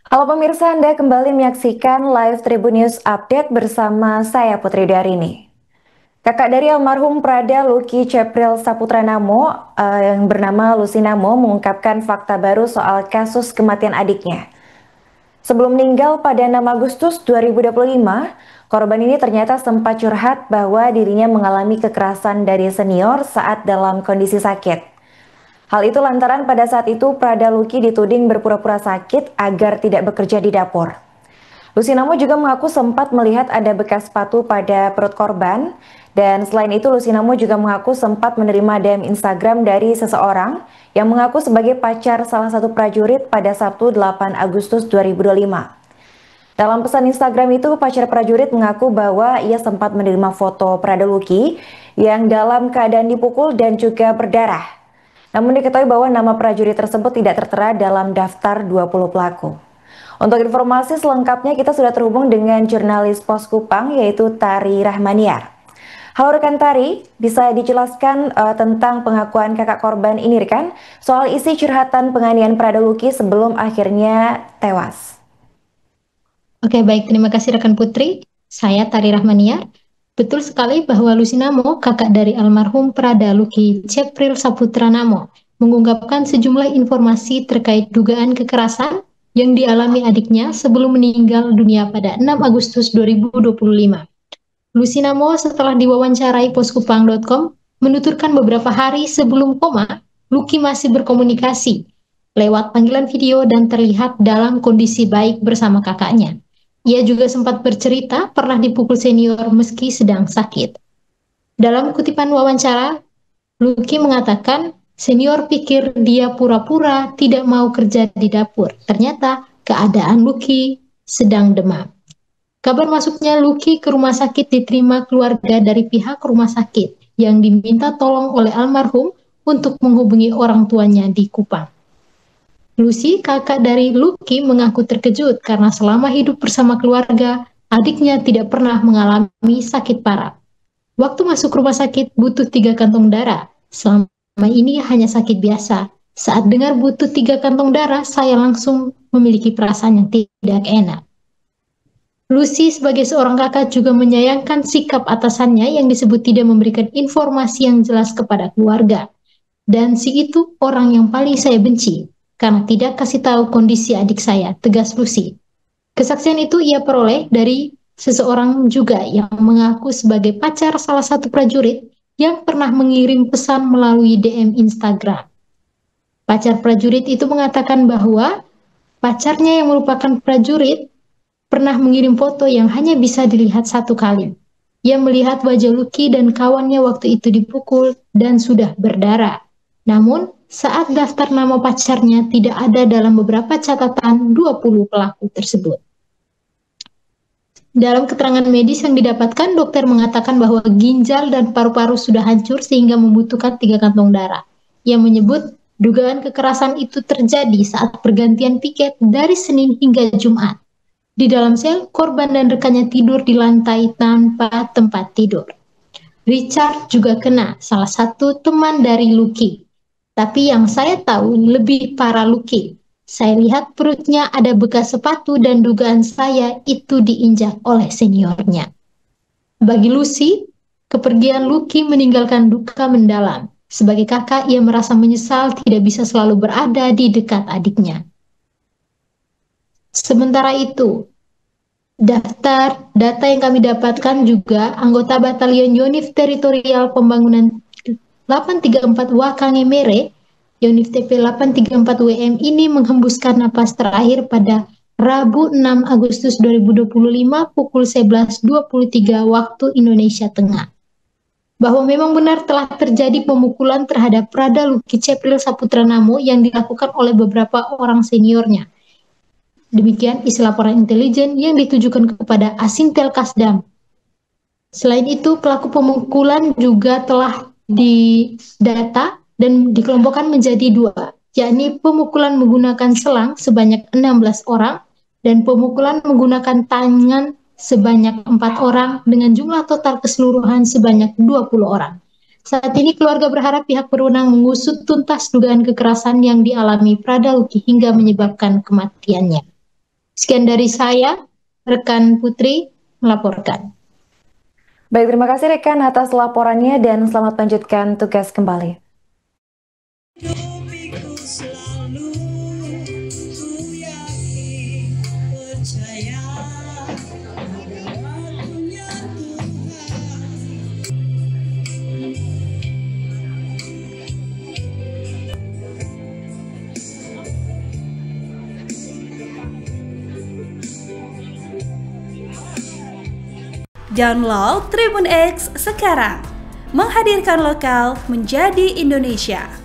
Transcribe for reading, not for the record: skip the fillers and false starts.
Halo pemirsa, Anda kembali menyaksikan live Tribun News Update bersama saya Putri Darini. Kakak dari almarhum Prada Luki Cepril Saputra Namo yang bernama Lucy Namo mengungkapkan fakta baru soal kasus kematian adiknya. Sebelum meninggal pada 6 Agustus 2025, korban ini ternyata sempat curhat bahwa dirinya mengalami kekerasan dari senior saat dalam kondisi sakit. Hal itu lantaran pada saat itu Prada Luki dituding berpura-pura sakit agar tidak bekerja di dapur. Lusinamo juga mengaku sempat melihat ada bekas sepatu pada perut korban, dan selain itu Lusinamo juga mengaku sempat menerima DM Instagram dari seseorang yang mengaku sebagai pacar salah satu prajurit pada Sabtu 8 Agustus 2025. Dalam pesan Instagram itu, pacar prajurit mengaku bahwa ia sempat menerima foto Prada Luki yang dalam keadaan dipukul dan juga berdarah. Namun diketahui bahwa nama prajurit tersebut tidak tertera dalam daftar 20 pelaku. Untuk informasi selengkapnya kita sudah terhubung dengan jurnalis Pos Kupang yaitu Tari Rahmaniar. Halo rekan Tari, bisa dijelaskan tentang pengakuan kakak korban ini rekan soal isi curhatan penganiayaan Prada Luki sebelum akhirnya tewas. Oke, baik. Terima kasih rekan Putri. Saya Tari Rahmaniar. Betul sekali bahwa Lusinamo, kakak dari almarhum Prada Luki Cepril Saputra Namo, mengungkapkan sejumlah informasi terkait dugaan kekerasan yang dialami adiknya sebelum meninggal dunia pada 6 Agustus 2025. Lusinamo setelah diwawancarai poskupang.com menuturkan beberapa hari sebelum koma, Luki masih berkomunikasi lewat panggilan video dan terlihat dalam kondisi baik bersama kakaknya. Ia juga sempat bercerita pernah dipukul senior meski sedang sakit. Dalam kutipan wawancara, Luki mengatakan senior pikir dia pura-pura tidak mau kerja di dapur. Ternyata keadaan Luki sedang demam. Kabar masuknya Luki ke rumah sakit diterima keluarga dari pihak rumah sakit yang diminta tolong oleh almarhum untuk menghubungi orang tuanya di Kupang. Lucy, kakak dari Lucky, mengaku terkejut karena selama hidup bersama keluarga, adiknya tidak pernah mengalami sakit parah. Waktu masuk rumah sakit butuh 3 kantong darah. Selama ini hanya sakit biasa. Saat dengar butuh 3 kantong darah, saya langsung memiliki perasaan yang tidak enak. Lucy sebagai seorang kakak juga menyayangkan sikap atasannya yang disebut tidak memberikan informasi yang jelas kepada keluarga. Dan si itu orang yang paling saya benci, karena tidak kasih tahu kondisi adik saya, tegas Lucy. Kesaksian itu ia peroleh dari seseorang juga yang mengaku sebagai pacar salah satu prajurit yang pernah mengirim pesan melalui DM Instagram. Pacar prajurit itu mengatakan bahwa pacarnya yang merupakan prajurit pernah mengirim foto yang hanya bisa dilihat satu kali. Ia melihat wajah Lucky dan kawannya waktu itu dipukul dan sudah berdarah. Namun, saat daftar nama pacarnya tidak ada dalam beberapa catatan 20 pelaku tersebut. Dalam keterangan medis yang didapatkan, dokter mengatakan bahwa ginjal dan paru-paru sudah hancur sehingga membutuhkan 3 kantong darah. Ia menyebut dugaan kekerasan itu terjadi saat pergantian piket dari Senin hingga Jumat. Di dalam sel, korban dan rekannya tidur di lantai tanpa tempat tidur. Richard juga kena, salah satu teman dari Lucky. Tapi yang saya tahu lebih parah Lucky. Saya lihat perutnya ada bekas sepatu dan dugaan saya itu diinjak oleh seniornya. Bagi Lucy, kepergian Lucky meninggalkan duka mendalam. Sebagai kakak, ia merasa menyesal tidak bisa selalu berada di dekat adiknya. Sementara itu, daftar data yang kami dapatkan juga anggota Batalion Yonif Teritorial Pembangunan 834 Wakangemere, Yonif TP 834 WM ini menghembuskan napas terakhir pada Rabu 6 Agustus 2025 pukul 11.23 waktu Indonesia Tengah. Bahwa memang benar telah terjadi pemukulan terhadap Prada Luki Cepril Saputra Namo yang dilakukan oleh beberapa orang seniornya. Demikian isi laporan intelijen yang ditujukan kepada Asintel Kasdam. Selain itu, pelaku pemukulan juga telah didata dan dikelompokkan menjadi 2, yakni pemukulan menggunakan selang sebanyak 16 orang dan pemukulan menggunakan tangan sebanyak 4 orang dengan jumlah total keseluruhan sebanyak 20 orang. Saat ini keluarga berharap pihak berwenang mengusut tuntas dugaan kekerasan yang dialami Prada Luki hingga menyebabkan kematiannya. Sekian dari saya, rekan Putri melaporkan. Baik, terima kasih rekan atas laporannya dan selamat melanjutkan tugas kembali. Download Tribun X sekarang, menghadirkan lokal menjadi Indonesia.